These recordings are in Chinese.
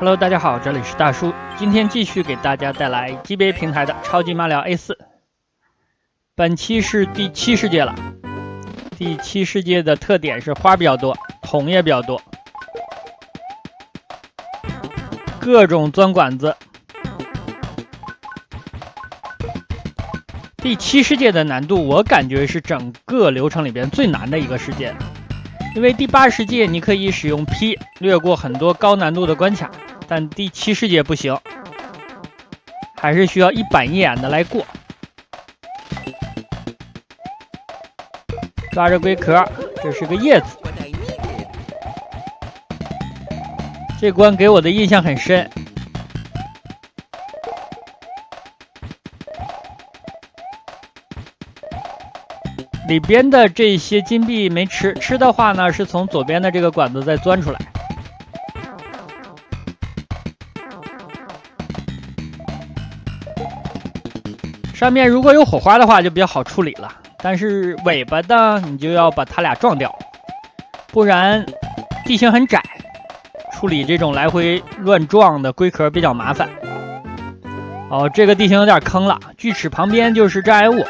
Hello， 大家好，这里是大叔，今天继续给大家带来 GBA 平台的超级马里奥 A4。本期是第7世界了。第7世界的特点是花比较多，桶也比较多，各种钻管子。第7世界的难度，我感觉是整个流程里边最难的一个世界，因为第8世界你可以使用 P 掠过很多高难度的关卡。但第7世界不行，还是需要一板一眼的来过。抓着龟壳，这是个叶子。这关给我的印象很深。里边的这些金币没吃，吃的话呢，是从左边的这个管子再钻出来。上面如果有火花的话就比较好处理了，但是尾巴呢你就要把它俩撞掉，不然地形很窄，处理这种来回乱撞的龟壳比较麻烦。这个地形有点坑了，锯齿旁边就是障碍物，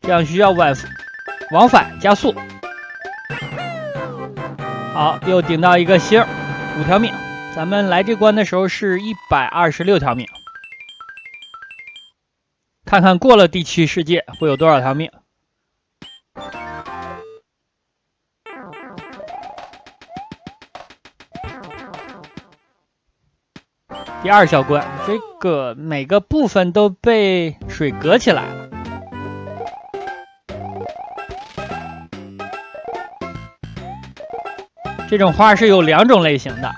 这样需要往返加速。好，又顶到一个星，5条命。咱们来这关的时候是126条命。看看过了第7世界会有多少条命。第2小关，这个每个部分都被水隔起来了。这种花是有2种类型的。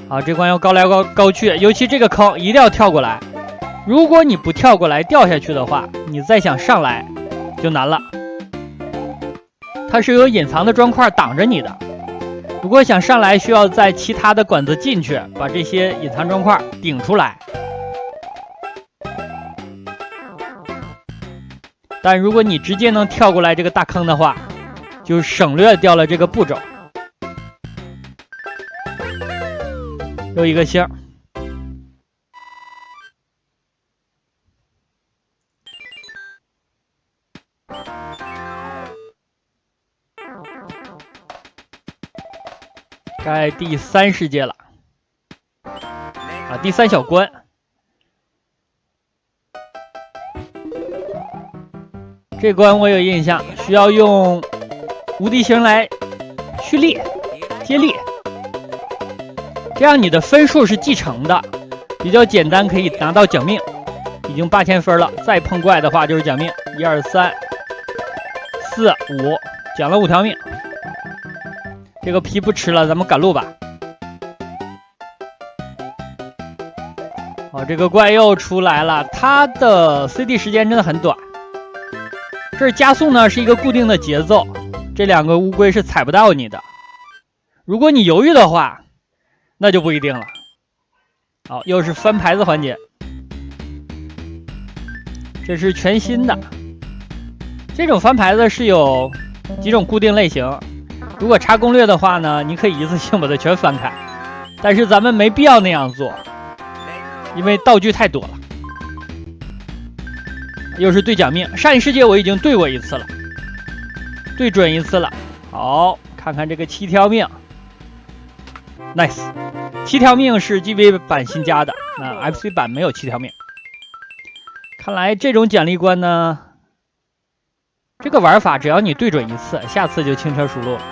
好，这关要高来高去，尤其这个坑一定要跳过来。如果你不跳过来掉下去的话，你再想上来就难了。它是有隐藏的砖块挡着你的，如果想上来需要在其他的管子进去，把这些隐藏砖块顶出来。但如果你直接能跳过来这个大坑的话，就省略掉了这个步骤。又一个星。该第3世界了第3小关。这关我有印象，需要用无敌星来蓄力接力，这样你的分数是继承的，比较简单，可以拿到奖命。已经8000分了，再碰怪的话就是奖命。1、2、3、4、5，奖了5条命。这个皮不吃了，咱们赶路吧。这个怪又出来了，它的 CD 时间真的很短。这加速呢是一个固定的节奏，这2个乌龟是踩不到你的。如果你犹豫的话，那就不一定了。好，又是翻牌子环节，这是全新的。这种翻牌子是有几种固定类型。如果查攻略的话呢，你可以一次性把它全翻开，但是咱们没必要那样做，因为道具太多了。又是对奖命，上一世界我已经对过一次了，对准一次了。好，看看这个7条命 ，nice， 7条命是 GBA 版新加的，那 FC 版没有7条命。看来这种奖励关呢，这个玩法只要你对准一次，下次就轻车熟路了。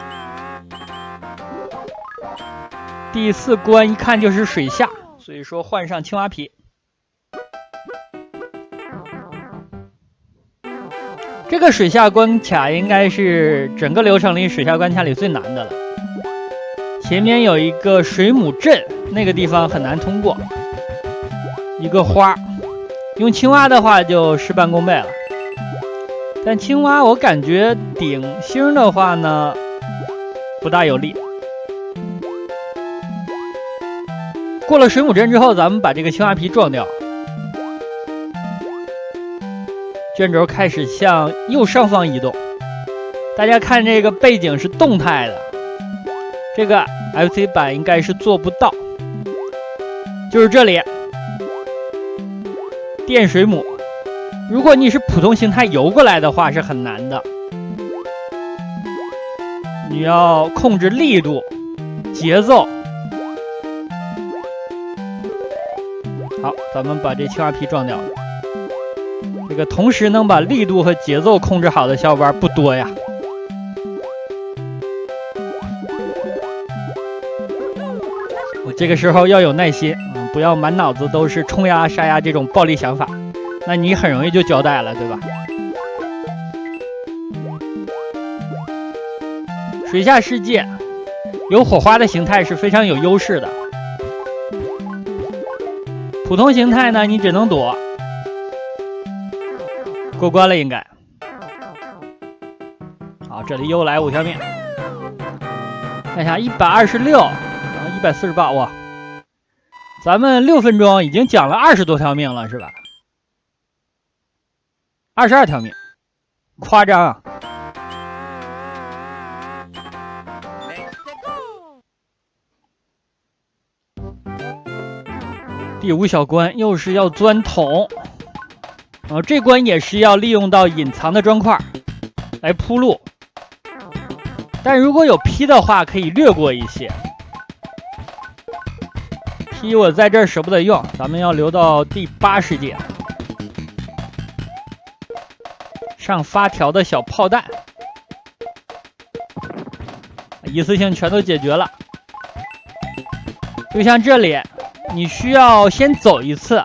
第4关一看就是水下，所以说换上青蛙皮。这个水下关卡应该是整个流程里水下关卡里最难的了。前面有一个水母阵，那个地方很难通过。一个花，用青蛙的话就事半功倍了。但青蛙我感觉顶星的话呢，不大有利。过了水母阵之后，咱们把这个青蛙皮撞掉。卷轴开始向右上方移动，大家看这个背景是动态的，这个 FC 版应该是做不到。就是这里，电水母，如果你是普通形态游过来的话是很难的，你要控制力度、节奏。好，咱们把这青蛙皮撞掉了。这个同时能把力度和节奏控制好的小伙伴不多呀。这个时候要有耐心，不要满脑子都是冲呀杀呀这种暴力想法，那你很容易就交代了，对吧？水下世界有火花的形态是非常有优势的，普通形态呢你只能躲。过关了应该。好，这里又来5条命，看一下126。148，哇！咱们6分钟已经讲了20多条命了，是吧？22条命，夸张啊！第5小关又是要钻桶，这关也是要利用到隐藏的砖块来铺路，但如果有劈的话，可以略过一些。劈我在这儿舍不得用，咱们要留到第8世界。上发条的小炮弹，一次性全都解决了。就像这里，你需要先走一次，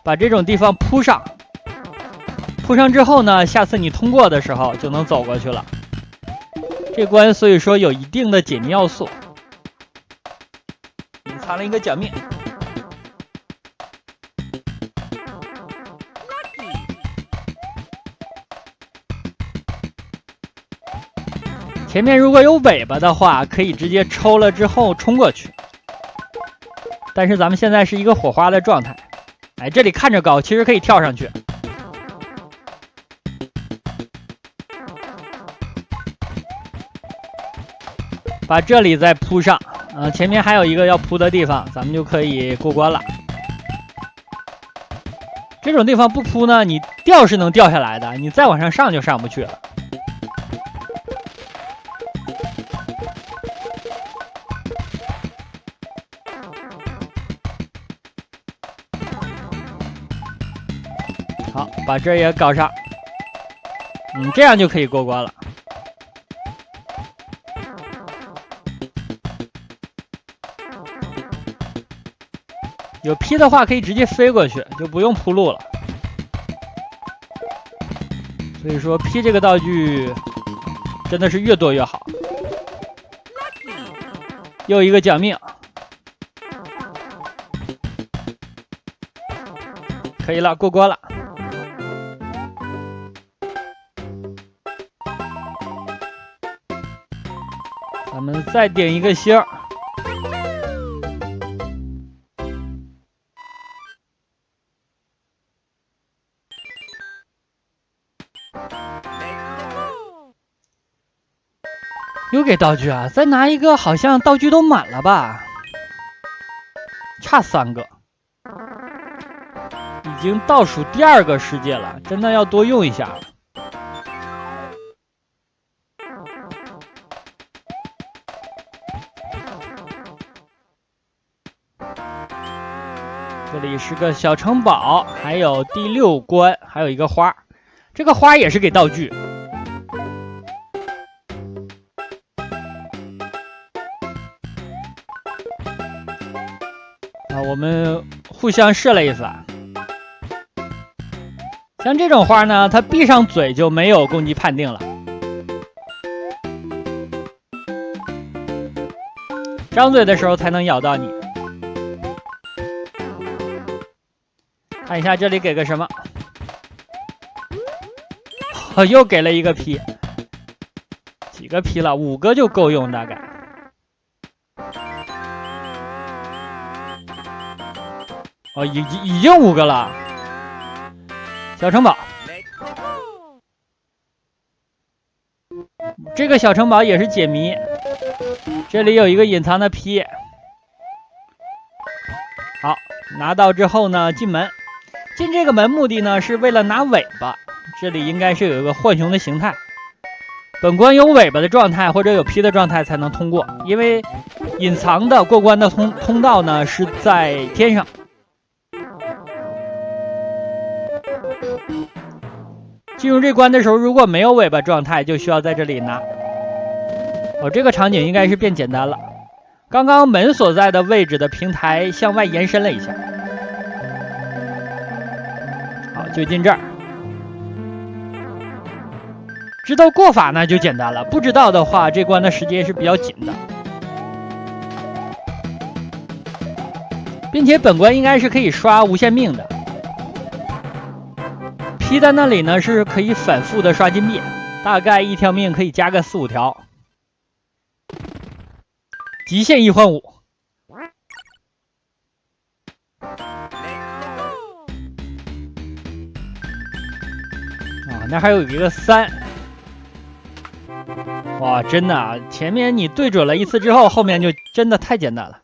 把这种地方铺上。铺上之后呢，下次你通过的时候就能走过去了。这关所以说有一定的解谜要素。隐藏了一个奖命。前面如果有尾巴的话，可以直接抽了之后冲过去。但是咱们现在是一个火花的状态，哎，这里看着高，其实可以跳上去。把这里再铺上，前面还有一个要铺的地方，咱们就可以过关了。这种地方不铺呢，你掉是能掉下来的，你再往上上就上不去了。好，把这也搞上，这样就可以过关了。有劈的话可以直接飞过去，就不用铺路了。所以说劈这个道具真的是越多越好。又一个奖命，可以了，过关了。咱们再顶一个星。又给道具啊！再拿一个，好像道具都满了吧？差3个，已经倒数第2个世界了，真的要多用一下了。这里是个小城堡，还有第6关，还有一个花，这个花也是给道具。我们互相试了一番。像这种花呢，它闭上嘴就没有攻击判定了。张嘴的时候才能咬到你。看一下这里给个什么？又给了一个劈。几个劈了？5个就够用大概。已经5个了。小城堡，这个小城堡也是解谜，这里有一个隐藏的P。好，拿到之后呢，进门。进这个门目的呢，是为了拿尾巴。这里应该是有一个浣熊的形态。本关有尾巴的状态或者有 P 的状态才能通过，因为隐藏的过关的通道呢是在天上。进入这关的时候，如果没有尾巴状态，就需要在这里拿。这个场景应该是变简单了。刚刚门所在的位置的平台向外延伸了一下。好，就进这儿。知道过法呢就简单了，不知道的话，这关的时间是比较紧的。并且本关应该是可以刷无限命的。P 在那里呢是可以反复的刷金币，大概一条命可以加个4、5条。极限1换5。那还有一个3。哇，真的啊！前面你对准了一次之后，后面就真的太简单了，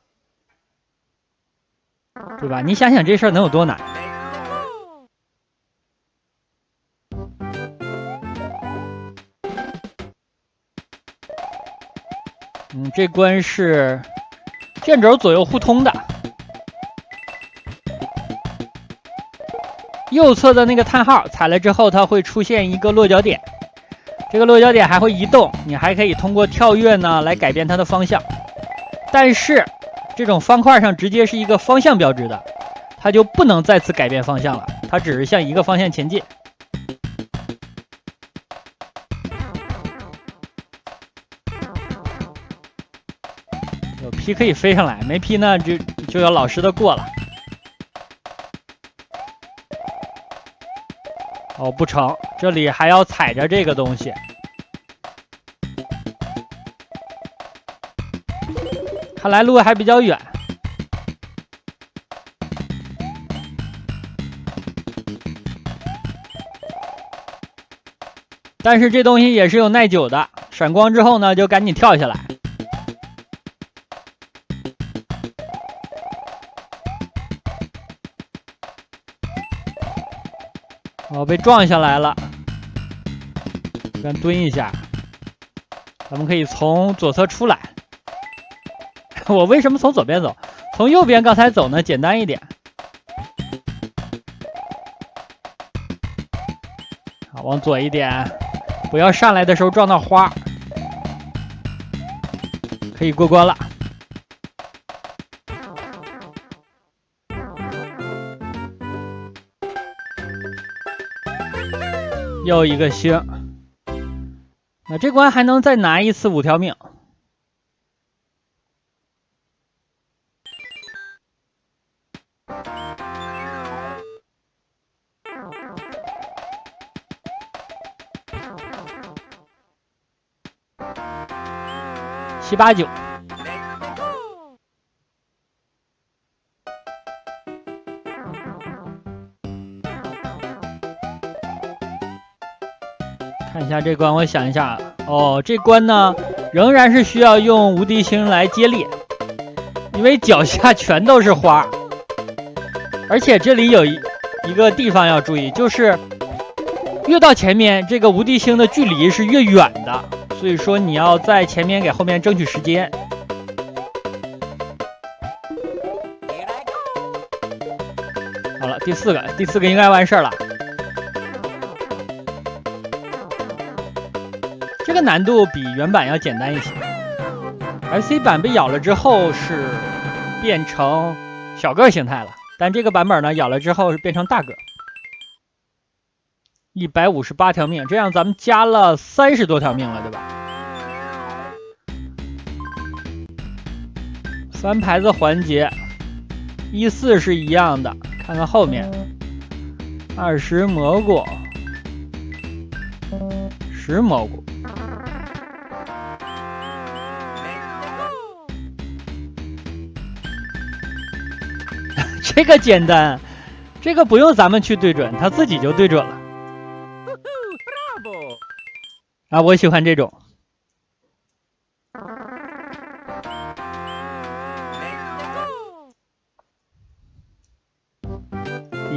对吧？你想想这事儿能有多难？这关是箭轴左右互通的。右侧的那个叹号踩了之后，它会出现一个落脚点，这个落脚点还会移动，你还可以通过跳跃呢来改变它的方向。但是这种方块上直接是一个方向标志的，它就不能再次改变方向了，它只是向一个方向前进。有 P 可以飞上来，没 P 呢就要老实的过了。不成，这里还要踩着这个东西。看来路还比较远。但是这东西也是有耐久的，闪光之后呢，就赶紧跳下来。被撞下来了，先蹲一下。咱们可以从左侧出来。我为什么从左边走？从右边刚才走呢，简单一点。好，往左一点，不要上来的时候撞到花。可以过关了。又一个星，那这关还能再拿一次5条命。7、8、9。看一下这关，我想一下，这关呢仍然是需要用无敌星来接力，因为脚下全都是花，而且这里有一个地方要注意，就是越到前面，这个无敌星的距离是越远的，所以说你要在前面给后面争取时间。好了，第四个应该完事儿了。这个难度比原版要简单一些。FC 版被咬了之后是变成小个形态了，但这个版本呢咬了之后是变成大个。158条命，这样咱们加了30多条命了，对吧？3牌子环节，1、4是一样的，看看后面，20蘑菇，10蘑菇。这个简单，这个不用咱们去对准，它自己就对准了。啊，我喜欢这种。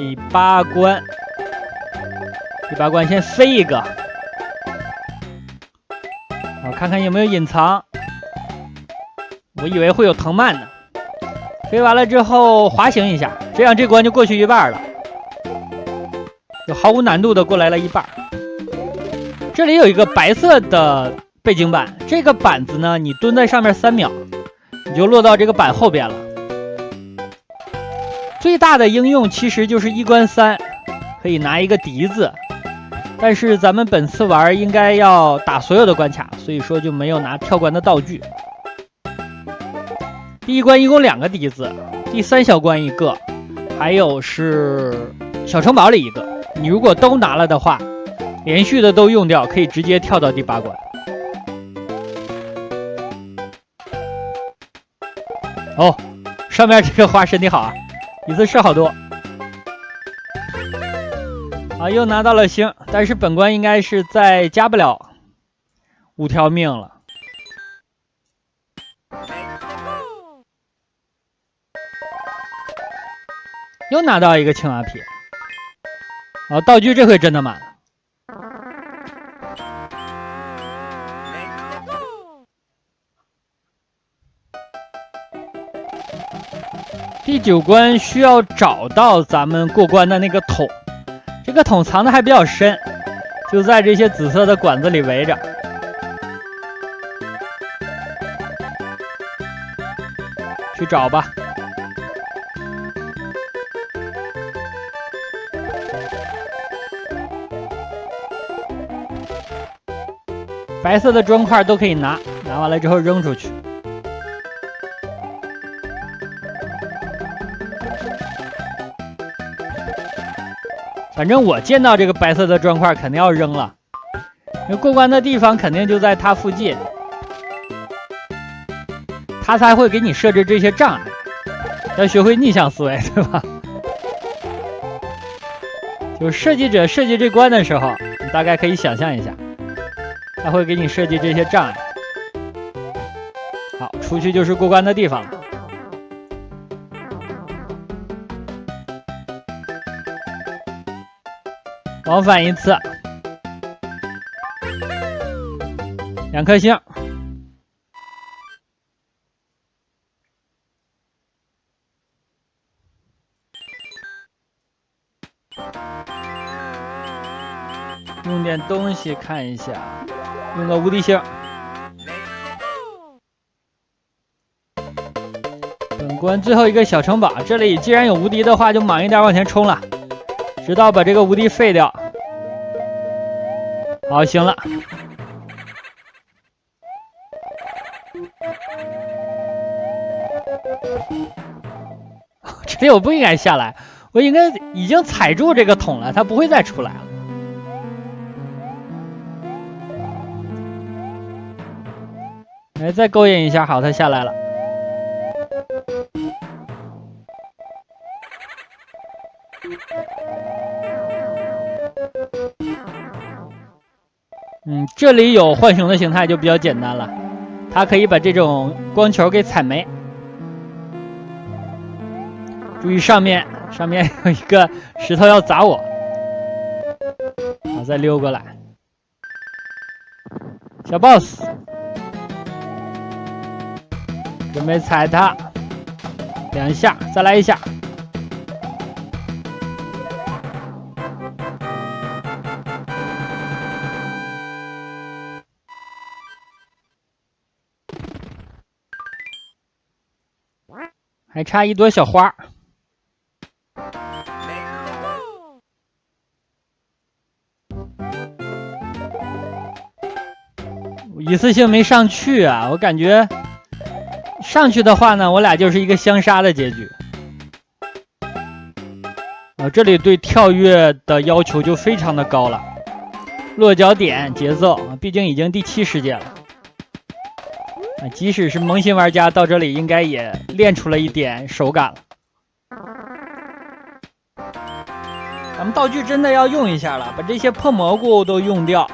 第8关，第8关先飞一个，好，看看有没有隐藏。我以为会有藤蔓呢。飞完了之后滑行一下，这样这关就过去一半了，就毫无难度的过来了一半。这里有一个白色的背景板，这个板子呢，你蹲在上面3秒，你就落到这个板后边了。最大的应用其实就是1关3，可以拿一个笛子，但是咱们本次玩应该要打所有的关卡，所以说就没有拿跳关的道具。第1关一共2个笛子，第3小关1个，还有是小城堡里1个。你如果都拿了的话，连续的都用掉，可以直接跳到第8关。哦，上面这个花身体好啊，一次吃好多。啊，又拿到了星，但是本关应该是再加不了5条命了。又拿到一个青蛙皮。哦，道具这回真的满了。第9关需要找到咱们过关的那个桶，这个桶藏的还比较深，就在这些紫色的管子里围着。去找吧。白色的砖块都可以拿，拿完了之后扔出去。反正我见到这个白色的砖块肯定要扔了，因为过关的地方肯定就在它附近，它才会给你设置这些障碍。要学会逆向思维，对吧？就设计者设计这关的时候，你大概可以想象一下，他会给你设计这些障碍。好，出去就是过关的地方了。往返一次，2颗星。用点东西看一下，用个无敌星。本关最后一个小城堡，这里既然有无敌的话，就猛一点往前冲了，直到把这个无敌废掉。好，行了。这里我不应该下来，我应该已经踩住这个桶了，它不会再出来了。哎，再勾引一下，好，它下来了。这里有浣熊的形态就比较简单了，它可以把这种光球给踩没。注意上面有一个石头要砸我，好，再溜过来。小 boss， 准备踩它2下，再来1下。还差一朵小花。一次性没上去啊，我感觉上去的话呢，我俩就是一个相杀的结局。这里对跳跃的要求就非常的高了，落脚点、节奏，毕竟已经第7世界了。即使是萌新玩家到这里，应该也练出了一点手感了。咱们道具真的要用一下了，把这些破蘑菇都用掉。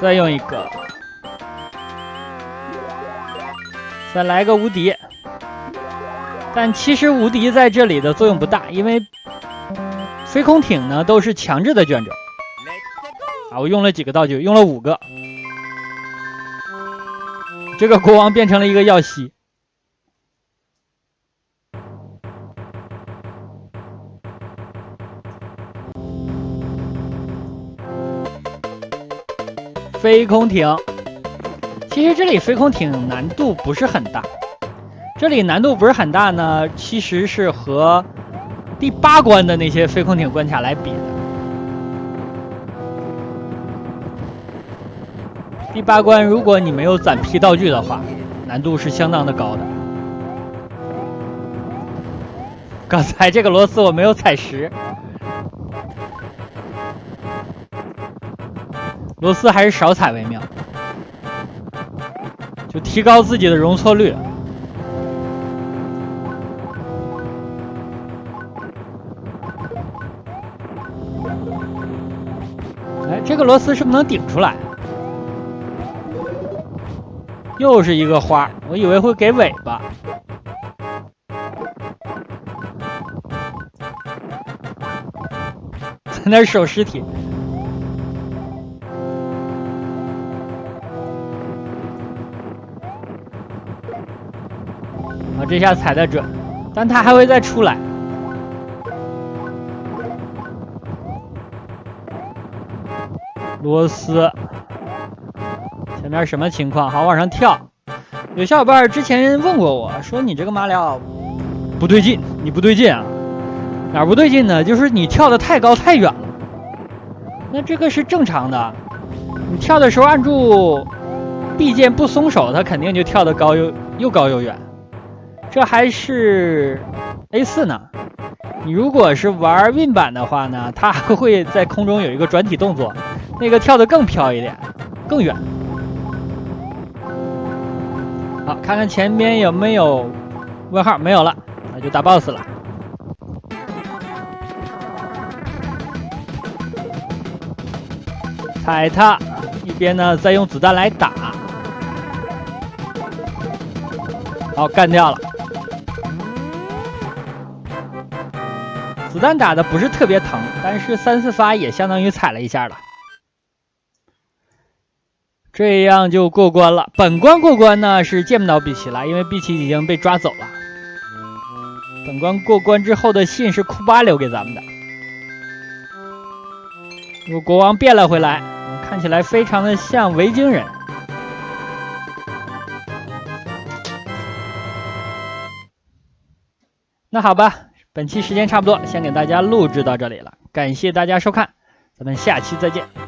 再用一个，再来个无敌。但其实无敌在这里的作用不大，因为飞空艇呢都是强制的卷轴。啊，我用了几个道具，用了5个。这个国王变成了一个耀西。飞空艇，其实这里飞空艇难度不是很大。这里难度不是很大呢，其实是和第8关的那些飞空艇关卡来比的。第8关，如果你没有攒皮道具的话，难度是相当的高的。刚才这个螺丝我没有踩实，螺丝还是少踩为妙，就提高自己的容错率。哎，这个螺丝是不是能顶出来？又是一个花，我以为会给尾巴。在那儿守尸体。啊，这下踩得准，但它还会再出来。螺丝，前面什么情况？好，往上跳。有小伙伴之前问过我说：“你这个马里奥不对劲，你不对劲啊？哪儿不对劲呢？就是你跳得太高太远了。那这个是正常的，你跳的时候按住 B 键不松手，它肯定就跳得高又高又远。这还是 A4 呢。你如果是玩 Win 版的话呢，它还会在空中有一个转体动作，那个跳得更飘一点，更远。好，看看前边有没有问号，没有了，那就打 BOSS 了。踩它，一边呢再用子弹来打。好，干掉了。子弹打的不是特别疼，但是3、4发也相当于踩了一下了。这样就过关了。本关过关呢是见不到碧琪了，因为碧琪已经被抓走了。本关过关之后的信是库巴留给咱们的。有国王变了回来，看起来非常的像维京人。那好吧，本期时间差不多，先给大家录制到这里了，感谢大家收看，咱们下期再见。